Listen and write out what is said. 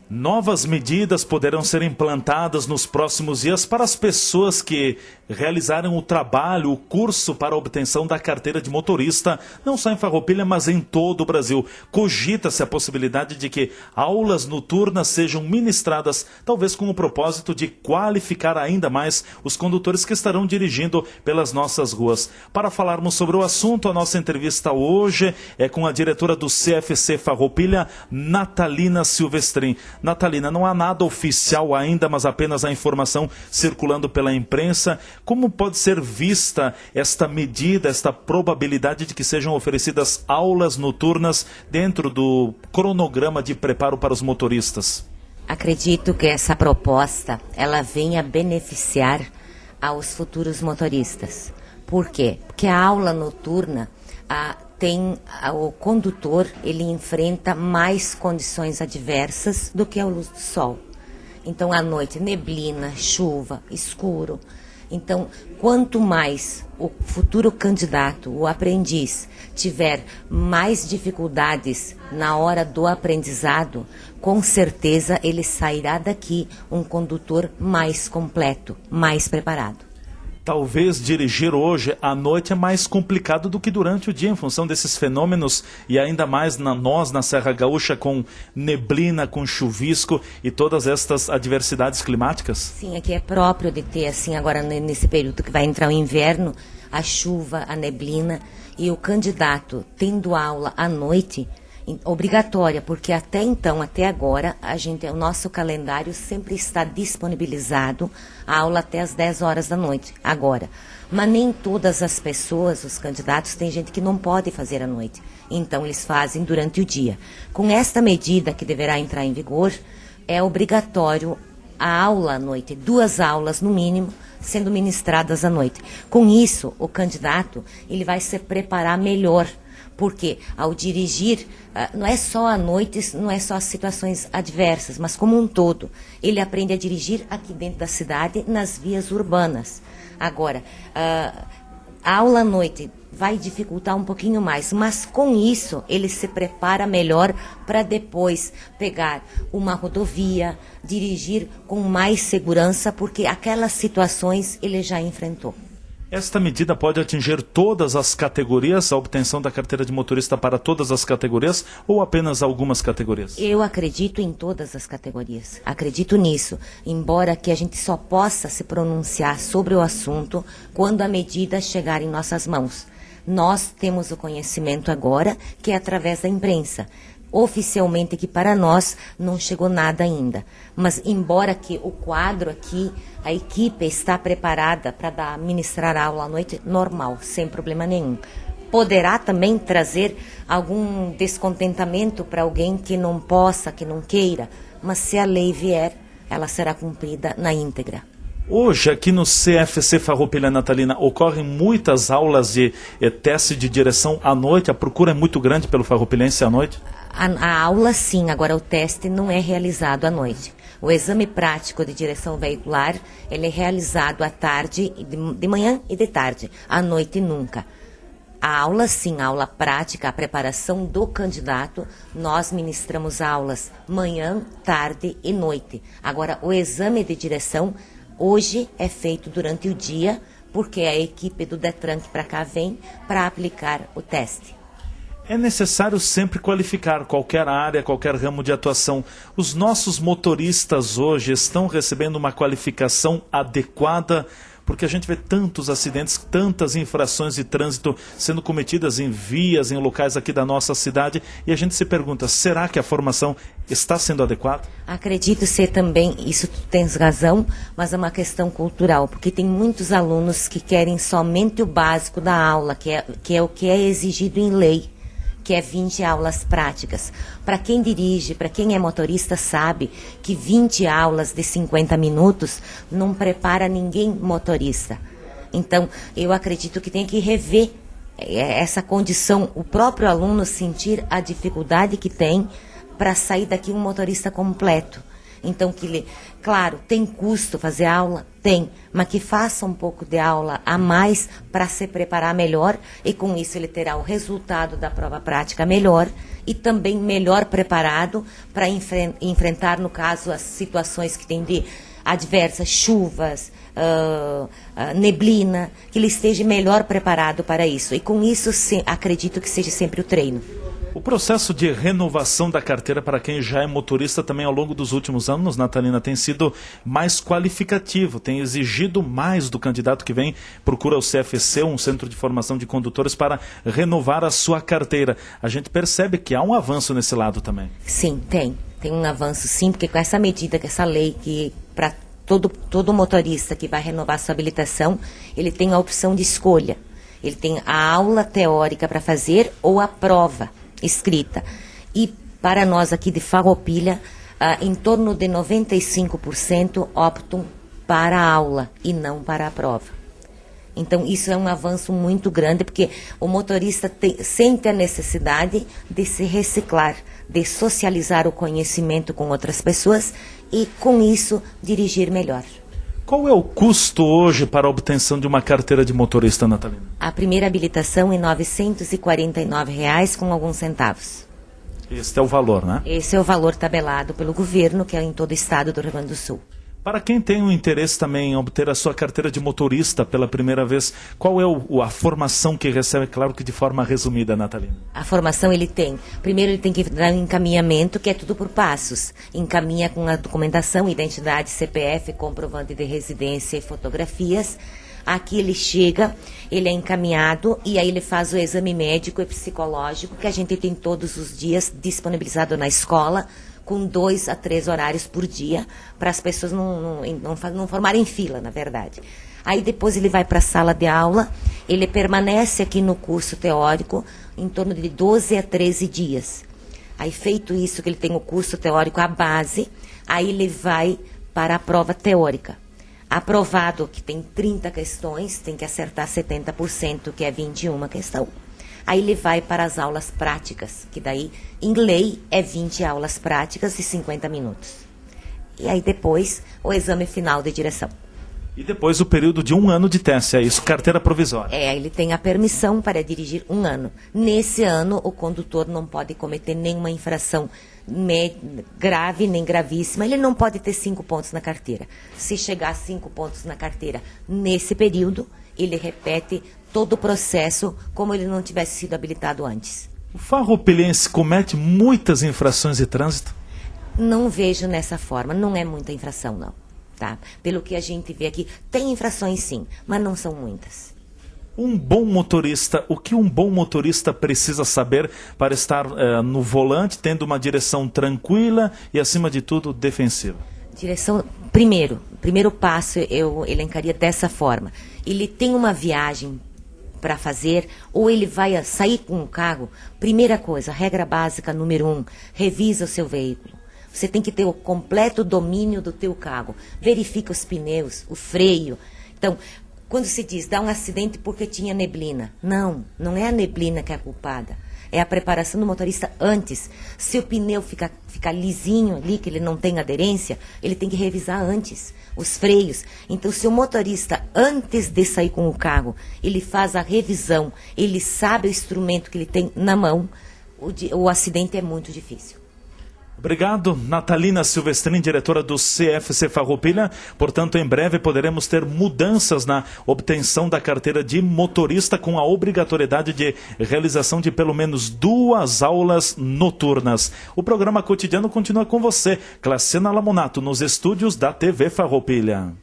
Novas medidas poderão ser implantadas nos próximos dias para as pessoas que realizarem o trabalho, o curso para a obtenção da carteira de motorista, não só em Farroupilha, mas em todo o Brasil. Cogita-se a possibilidade de que aulas noturnas sejam ministradas, talvez com o propósito de qualificar ainda mais os condutores que estarão dirigindo pelas nossas ruas. Para falarmos sobre o assunto, a nossa entrevista hoje é com a diretora do CFC Farroupilha, Natalina Silvestrin. Natalina, não há nada oficial ainda, mas apenas a informação circulando pela imprensa. Como pode ser vista esta medida, esta probabilidade de que sejam oferecidas aulas noturnas dentro do cronograma de preparo para os motoristas? Acredito que essa proposta, ela venha beneficiar aos futuros motoristas. Por quê? Porque a aula noturna o condutor, ele enfrenta mais condições adversas do que a luz do sol. Então, à noite, neblina, chuva, escuro. Então, quanto mais o futuro candidato, o aprendiz, tiver mais dificuldades na hora do aprendizado, com certeza ele sairá daqui um condutor mais completo, mais preparado. Talvez dirigir hoje à noite é mais complicado do que durante o dia, em função desses fenômenos, e ainda mais nós na Serra Gaúcha, com neblina, com chuvisco e todas estas adversidades climáticas? Sim, aqui é próprio de ter, assim, agora nesse período que vai entrar o inverno, a chuva, a neblina, e o candidato tendo aula à noite, obrigatória, porque até então, até agora, o nosso calendário sempre está disponibilizado a aula até as 10 horas da noite, agora. Mas nem todas as pessoas, os candidatos, tem gente que não pode fazer à noite. Então, eles fazem durante o dia. Com esta medida que deverá entrar em vigor, é obrigatório a aula à noite, 2 aulas no mínimo, sendo ministradas à noite. Com isso, o candidato ele vai se preparar melhor, porque ao dirigir, não é só à noite, não é só as situações adversas, mas como um todo. Ele aprende a dirigir aqui dentro da cidade, nas vias urbanas. Agora, a aula à noite vai dificultar um pouquinho mais, mas com isso ele se prepara melhor para depois pegar uma rodovia, dirigir com mais segurança, porque aquelas situações ele já enfrentou. Esta medida pode atingir todas as categorias, a obtenção da carteira de motorista para todas as categorias ou apenas algumas categorias? Eu acredito em todas as categorias, acredito nisso, embora que a gente só possa se pronunciar sobre o assunto quando a medida chegar em nossas mãos. Nós temos o conhecimento agora, que é através da imprensa. Oficialmente que para nós não chegou nada ainda, mas embora que o quadro aqui, a equipe está preparada para ministrar a aula à noite normal, sem problema nenhum. Poderá também trazer algum descontentamento para alguém que não possa, que não queira, mas se a lei vier, ela será cumprida na íntegra. Hoje, aqui no CFC Farroupilha, Natalina, ocorrem muitas aulas de teste de direção à noite? A procura é muito grande pelo farroupilhense à noite? A aula sim, agora o teste não é realizado à noite. O exame prático de direção veicular, ele é realizado à tarde, de manhã e de tarde, à noite nunca. A aula sim, a aula prática, a preparação do candidato, nós ministramos aulas manhã, tarde e noite. Agora, o exame de direção hoje é feito durante o dia, porque a equipe do Detran que para cá vem para aplicar o teste. É necessário sempre qualificar qualquer área, qualquer ramo de atuação. Os nossos motoristas hoje estão recebendo uma qualificação adequada, porque a gente vê tantos acidentes, tantas infrações de trânsito sendo cometidas em vias, em locais aqui da nossa cidade, e a gente se pergunta, será que a formação está sendo adequada? Acredito ser também, isso tu tens razão, mas é uma questão cultural, porque tem muitos alunos que querem somente o básico da aula, que é o que é exigido em lei, que é 20 aulas práticas. Para quem dirige, para quem é motorista, sabe que 20 aulas de 50 minutos não prepara ninguém motorista. Então, eu acredito que tem que rever essa condição, o próprio aluno sentir a dificuldade que tem para sair daqui um motorista completo. Então, que ele, claro, tem custo fazer aula? Tem, mas que faça um pouco de aula a mais para se preparar melhor e com isso ele terá o resultado da prova prática melhor e também melhor preparado para enfrentar, no caso, as situações que tem de adversas, chuvas, neblina, que ele esteja melhor preparado para isso. E com isso, acredito que seja sempre o treino. O processo de renovação da carteira para quem já é motorista também ao longo dos últimos anos, Natalina, tem sido mais qualificativo, tem exigido mais do candidato que vem, procura o CFC, um centro de formação de condutores, para renovar a sua carteira. A gente percebe que há um avanço nesse lado também. Sim, tem um avanço sim, porque com essa medida, com essa lei que para todo motorista que vai renovar sua habilitação, ele tem a opção de escolha. Ele tem a aula teórica para fazer ou a prova escrita. E para nós aqui de Farroupilha, em torno de 95% optam para a aula e não para a prova. Então isso é um avanço muito grande, porque o motorista sente a necessidade de se reciclar, de socializar o conhecimento com outras pessoas e com isso dirigir melhor. Qual é o custo hoje para a obtenção de uma carteira de motorista, Natalina? A primeira habilitação é R$ 949 com alguns centavos. Este é o valor, né? Esse é o valor tabelado pelo governo, que é em todo o estado do Rio Grande do Sul. Para quem tem um interesse também em obter a sua carteira de motorista pela primeira vez, qual é a formação que recebe? Claro que de forma resumida, Natalina. A formação ele tem. Primeiro ele tem que dar um encaminhamento, que é tudo por passos. Encaminha com a documentação, identidade, CPF, comprovante de residência e fotografias. Aqui ele chega, ele é encaminhado e aí ele faz o exame médico e psicológico, que a gente tem todos os dias disponibilizado na escola, com 2 a 3 horários por dia, para as pessoas não formarem fila, na verdade. Aí depois ele vai para a sala de aula, ele permanece aqui no curso teórico em torno de 12 a 13 dias. Aí feito isso, que ele tem o curso teórico, a base, aí ele vai para a prova teórica. Aprovado, que tem 30 questões, tem que acertar 70%, que é 21 questão. Aí ele vai para as aulas práticas, que daí, em lei, é 20 aulas práticas e 50 minutos. E aí depois, o exame final de direção. E depois o período de 1 ano de teste, é isso? Carteira provisória. Ele tem a permissão para dirigir 1 ano. Nesse ano, o condutor não pode cometer nenhuma infração grave nem gravíssima. Ele não pode ter 5 pontos na carteira. Se chegar a 5 pontos na carteira nesse período, ele repete todo o processo como ele não tivesse sido habilitado antes. O farroupilhense comete muitas infrações de trânsito? Não vejo nessa forma, não é muita infração não, tá? Pelo que a gente vê aqui, tem infrações sim, mas não são muitas. Um bom motorista, o que um bom motorista precisa saber para estar no volante, tendo uma direção tranquila e, acima de tudo, defensiva? Direção, primeiro passo eu elencaria dessa forma. Ele tem uma viagem para fazer, ou ele vai sair com o carro, primeira coisa, regra básica número 1, revisa o seu veículo. Você tem que ter o completo domínio do teu carro. Verifica os pneus, o freio. Então, quando se diz, dá um acidente porque tinha neblina. Não é a neblina que é a culpada. É a preparação do motorista antes. Se o pneu ficar lisinho ali, que ele não tem aderência, ele tem que revisar antes os freios. Então, se o motorista, antes de sair com o carro, ele faz a revisão, ele sabe o instrumento que ele tem na mão, o acidente é muito difícil. Obrigado, Natalina Silvestrin, diretora do CFC Farroupilha. Portanto, em breve poderemos ter mudanças na obtenção da carteira de motorista, com a obrigatoriedade de realização de pelo menos 2 aulas noturnas. O programa Cotidiano continua com você, Claciana Lamonato, nos estúdios da TV Farroupilha.